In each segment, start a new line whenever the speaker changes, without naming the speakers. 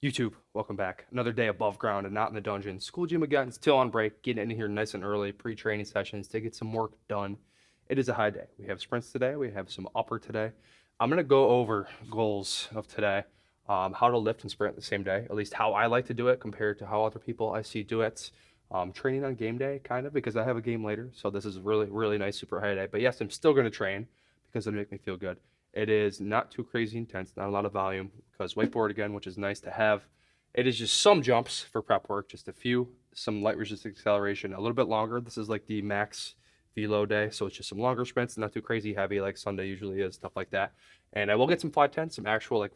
YouTube, welcome back. Another day above ground and not in the dungeon. School gym again, still on break, getting in here nice and early, pre-training sessions to get some work done. It is a high day. We have sprints today. We have some upper today. I'm gonna go over goals of today, how to lift and sprint the same day, at least how I like to do it compared to how other people I see do it. Training on game day, kind of, because I have a game later, so this is a really, really nice super high day. But yes, I'm still gonna train because it'll make me feel good. It is not too crazy intense, not a lot of volume because wakeboard again, which is nice to have. It is just some jumps for prep work, just a few, some light resistant acceleration, a little bit longer. This is like the max velo day, so it's just some longer sprints, not too crazy heavy like Sunday usually is, stuff like that. And I will get some 510, some actual like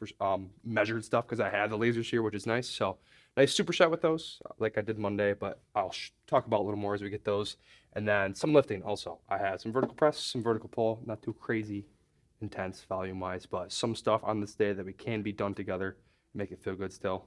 measured stuff because I have the lasers here, which is nice. So nice superset with those, like I did Monday, but I'll talk about a little more as we get those. And then some lifting also. I had some vertical press, some vertical pull, not too crazy intense volume wise, but some stuff on this day that we can be done together, make it feel good still.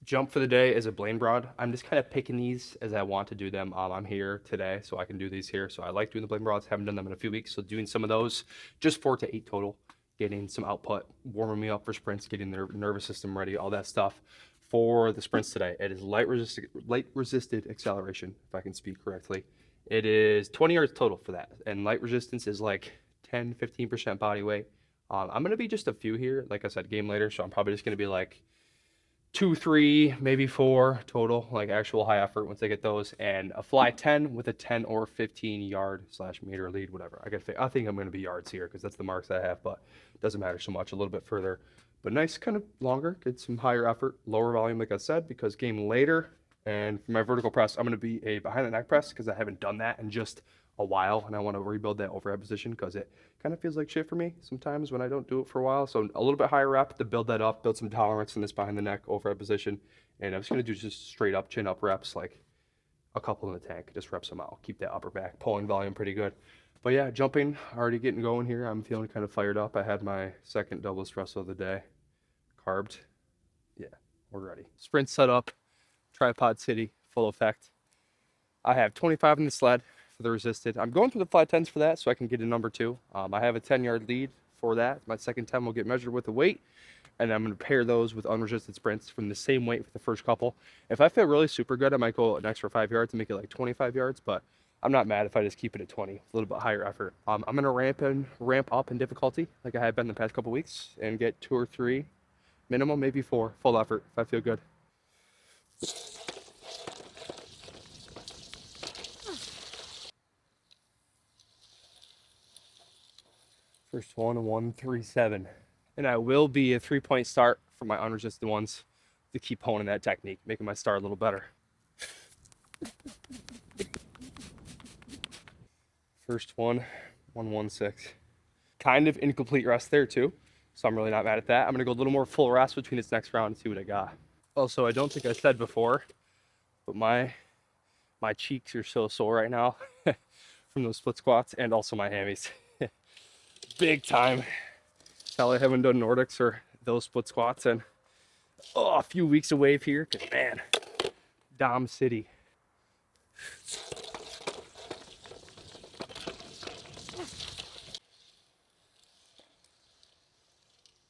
Jump for the day is a Blaine Broad. I'm just kind of picking these as I want to do them. I'm here today, so I can do these here. So I like doing the Blaine Broads. Haven't done them in a few weeks, so doing some of those, just 4 to 8 total, getting some output, warming me up for sprints, getting their nervous system ready, all that stuff. For the sprints today, it is light resisted acceleration, if I can speak correctly. It is 20 yards total for that, and light resistance is like 10-15% body weight. I'm going to be just a few here. Like I said, game later, so I'm probably just going to be like 2, 3, maybe 4 total, like actual high effort once I get those, and a fly 10 with a 10 or 15 yard slash meter lead, whatever. I think I'm going to be yards here because that's the marks I have, but it doesn't matter so much. A little bit further, but nice, kind of longer, get some higher effort, lower volume, like I said, because game later. And for my vertical press, I'm going to be a behind the neck press because I haven't done that in just a while, and I want to rebuild that overhead position because it kind of feels like shit for me sometimes when I don't do it for a while. So a little bit higher rep to build that up, build some tolerance in this behind the neck overhead position. And I'm just gonna do just straight up chin up reps, like a couple in the tank, just reps them out, keep that upper back pulling volume pretty good. But yeah, jumping, already getting going here. I'm feeling kind of fired up. I had my second double espresso of the day, carbed. Yeah, we're ready. Sprint set up, tripod city, full effect. I have 25 in the sled for the resisted. I'm going through the flat 10s for that so I can get a number 2. I have a 10-yard lead for that. My second 10 will get measured with the weight, and I'm going to pair those with unresisted sprints from the same weight for the first couple. If I feel really super good, I might go an extra 5 yards and make it like 25 yards, but I'm not mad if I just keep it at 20, a little bit higher effort. I'm going to ramp up in difficulty like I have been the past couple weeks and get 2 or 3 minimum, maybe 4 full effort if I feel good. First one, 137. And I will be a 3-point start for my unresisted ones to keep honing that technique, making my start a little better. First one, 116. Kind of incomplete rest there too, so I'm really not mad at that. I'm gonna go a little more full rest between this next round and see what I got. Also, I don't think I said before, but my cheeks are so sore right now from those split squats and also my hammies. Big time. Tell I haven't done Nordics or those split squats and a few weeks away here, because man, Dom City.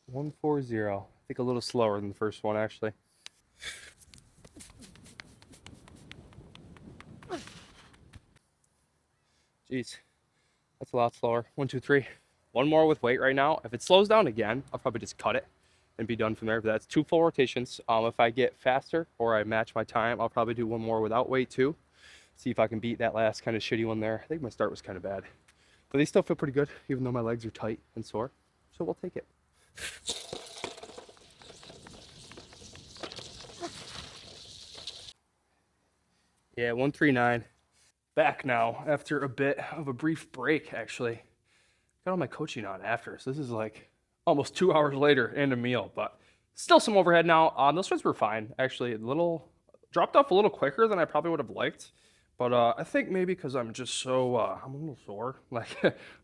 One 140. I think a little slower than the first one actually. Jeez, that's a lot slower. 1, 2, 3. One more with weight right now. If it slows down again, I'll probably just cut it and be done from there. But that's 2 full rotations. If I get faster or I match my time, I'll probably do one more without weight too. See if I can beat that last kind of shitty one there. I think my start was kind of bad, but they still feel pretty good, even though my legs are tight and sore. So we'll take it. Yeah, 139. Back now after a bit of a brief break, actually. Got all my coaching on after, so this is like almost 2 hours later and a meal, but still some overhead now. Those splits were fine, actually. A little dropped off a little quicker than I probably would have liked, but I think maybe because I'm just so I'm a little sore, like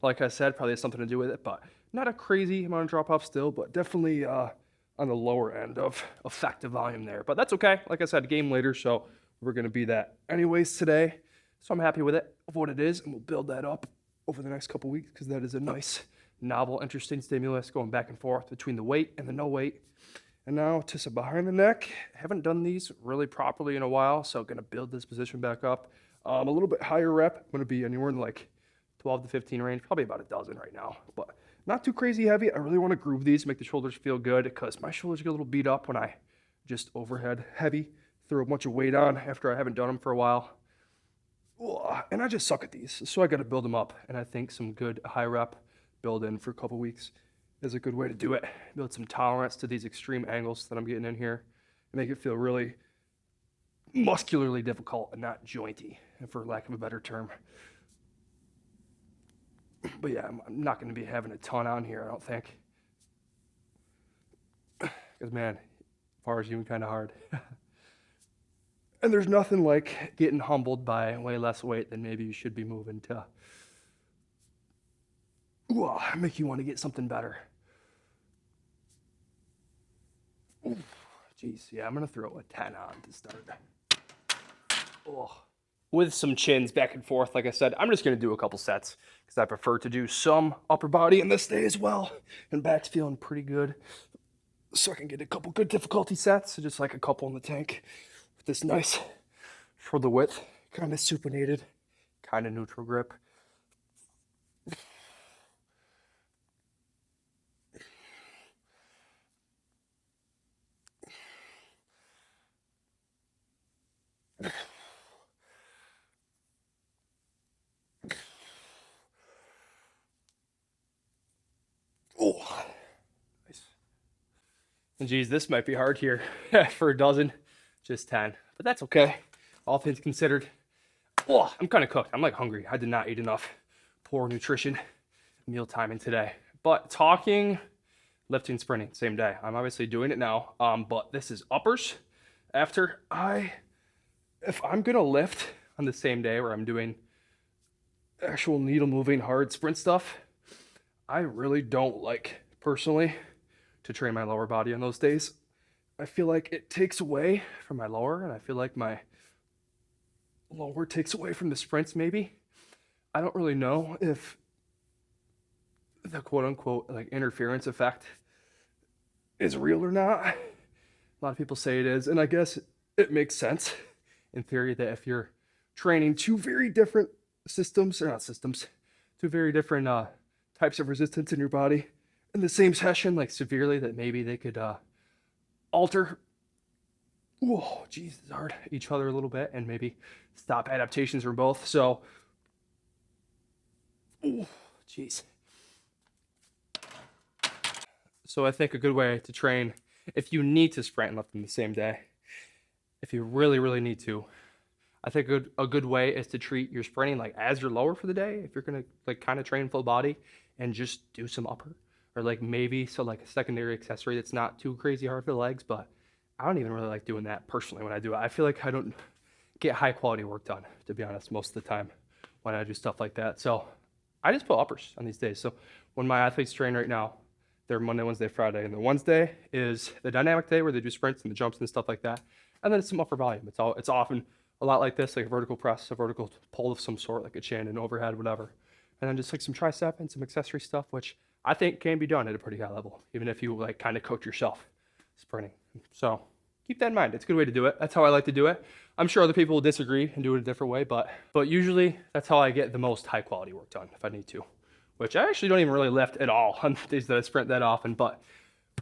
like I said, probably has something to do with it. But not a crazy amount of drop off still, but definitely on the lower end of effective volume there. But that's okay. Like I said, game later, so we're gonna be that anyways today. So I'm happy with it, of what it is, and we'll build that up over the next couple weeks because that is a nice, novel, interesting stimulus going back and forth between the weight and the no weight. And now to some behind the neck. Haven't done these really properly in a while, so gonna build this position back up. A little bit higher rep. I'm gonna be anywhere in like 12 to 15 range, probably about a dozen right now, but not too crazy heavy. I really want to groove these, make the shoulders feel good, because my shoulders get a little beat up when I just overhead heavy, throw a bunch of weight on after I haven't done them for a while. And I just suck at these, so I got to build them up. And I think some good high rep build in for a couple weeks is a good way to do it. Build some tolerance to these extreme angles that I'm getting in here and make it feel really muscularly difficult and not jointy, for lack of a better term. But yeah, I'm not going to be having a ton on here, I don't think. Because, man, bar is even kind of hard. And there's nothing like getting humbled by way less weight than maybe you should be moving to make you want to get something better. Jeez, yeah, I'm going to throw a 10 on to start. With some chins back and forth, like I said, I'm just going to do a couple sets because I prefer to do some upper body in this day as well. And back's feeling pretty good. So I can get a couple good difficulty sets, so just like a couple in the tank. With this nice, for the width, kind of supinated, kind of neutral grip. Oh, nice. And geez, this might be hard here for a dozen, just 10, but that's okay. All things considered. Oh, I'm kind of cooked. I'm like hungry. I did not eat enough poor nutrition meal timing today. But talking, lifting, sprinting, same day. I'm obviously doing it now, but this is uppers. If I'm gonna lift on the same day where I'm doing actual needle moving hard sprint stuff, I really don't like, personally, to train my lower body on those days. I feel like it takes away from my lower, and I feel like my lower takes away from the sprints maybe. I don't really know if the quote unquote like interference effect is real or not. A lot of people say it is, and I guess it makes sense in theory that if you're training two very different systems, or not systems, two very different types of resistance in your body in the same session, like severely, that maybe they could alter, whoa, geez, it's hard, each other a little bit and maybe stop adaptations from both. So, geez. So I think a good way to train, if you need to sprint and lift in the same day, if you really, really need to, I think a good way is to treat your sprinting like as your lower for the day. If you're gonna like kind of train full body and just do some upper, or like maybe so like a secondary accessory that's not too crazy hard for the legs. But I don't even really like doing that personally when I do it. I feel like I don't get high quality work done, to be honest, most of the time when I do stuff like that. So I just put uppers on these days. So when my athletes train right now, they're Monday, Wednesday, Friday, and the Wednesday is the dynamic day where they do sprints and the jumps and stuff like that. And then it's some upper volume. It's often a lot like this, like a vertical press, a vertical pull of some sort, like a chin and overhead, whatever. And then just like some tricep and some accessory stuff, which I think can be done at a pretty high level, even if you like kind of coach yourself sprinting. So keep that in mind. It's a good way to do it. That's how I like to do it. I'm sure other people will disagree and do it a different way, but usually that's how I get the most high quality work done if I need to, which I actually don't even really lift at all on days that I sprint that often. But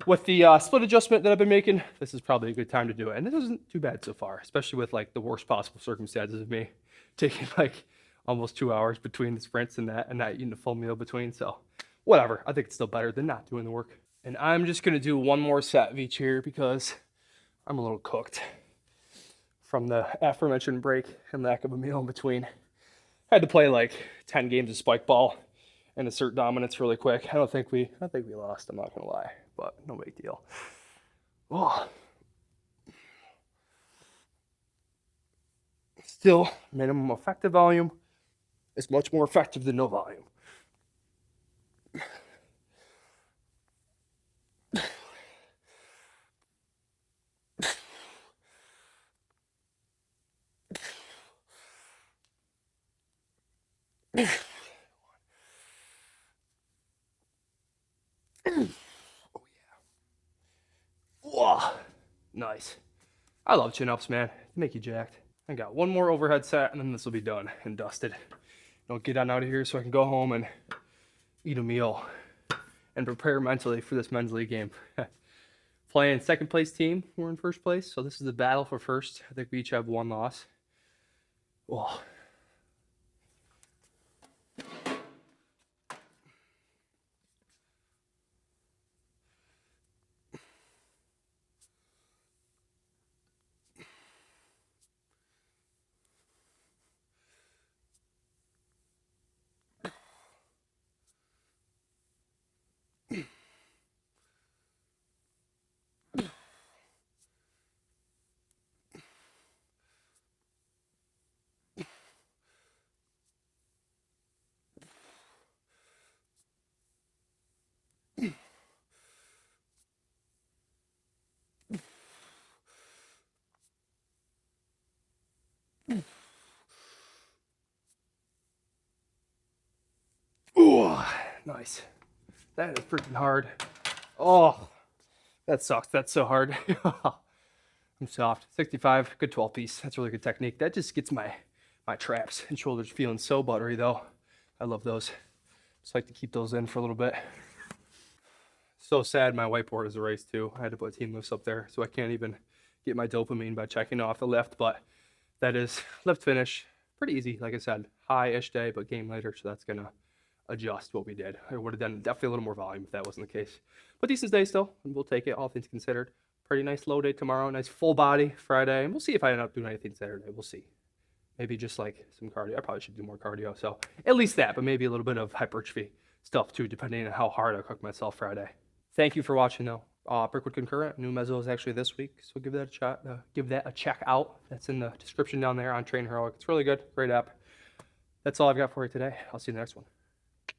with the split adjustment that I've been making, this is probably a good time to do it. And this isn't too bad so far, especially with like the worst possible circumstances of me taking like almost 2 hours between the sprints and not eating a full meal between. So whatever, I think it's still better than not doing the work. And I'm just gonna do one more set of each here because I'm a little cooked from the aforementioned break and lack of a meal in between. I had to play like 10 games of spike ball and assert dominance really quick. I don't think we lost, I'm not gonna lie, but no big deal. Oh. Still, minimum effective volume is much more effective than no volume. Oh yeah. Whoa. Nice. I love chin-ups, man. They make you jacked. I got one more overhead set, and then this will be done and dusted. I'll get on out of here so I can go home and eat a meal and prepare mentally for this men's league game. Playing second place team, we're in first place, so this is the battle for first. I think we each have one loss. Whoa. Ooh, nice. That is freaking hard. Oh, that sucks. That's so hard. I'm soft. 65, good 12 piece. That's really good technique. That just gets my traps and shoulders feeling so buttery though. I love those. Just like to keep those in for a little bit. So sad my whiteboard is erased too. I had to put team lifts up there, so I can't even get my dopamine by checking off the lift, but that is lift finish. Pretty easy, like I said, high-ish day, but game later, so that's gonna adjust what we did. I would have done definitely a little more volume if that wasn't the case. But decent day still, and we'll take it, all things considered. Pretty nice low day tomorrow, nice full body Friday, and we'll see if I end up doing anything Saturday. We'll see. Maybe just like some cardio. I probably should do more cardio, so at least that, but maybe a little bit of hypertrophy stuff too, depending on how hard I cook myself Friday. Thank you for watching though. Brickwood Concurrent, new mezzo is actually this week, so give that a shot. Give that a check out. That's in the description down there on Train Heroic. It's really good, great app. That's all I've got for you today. I'll see you in the next one.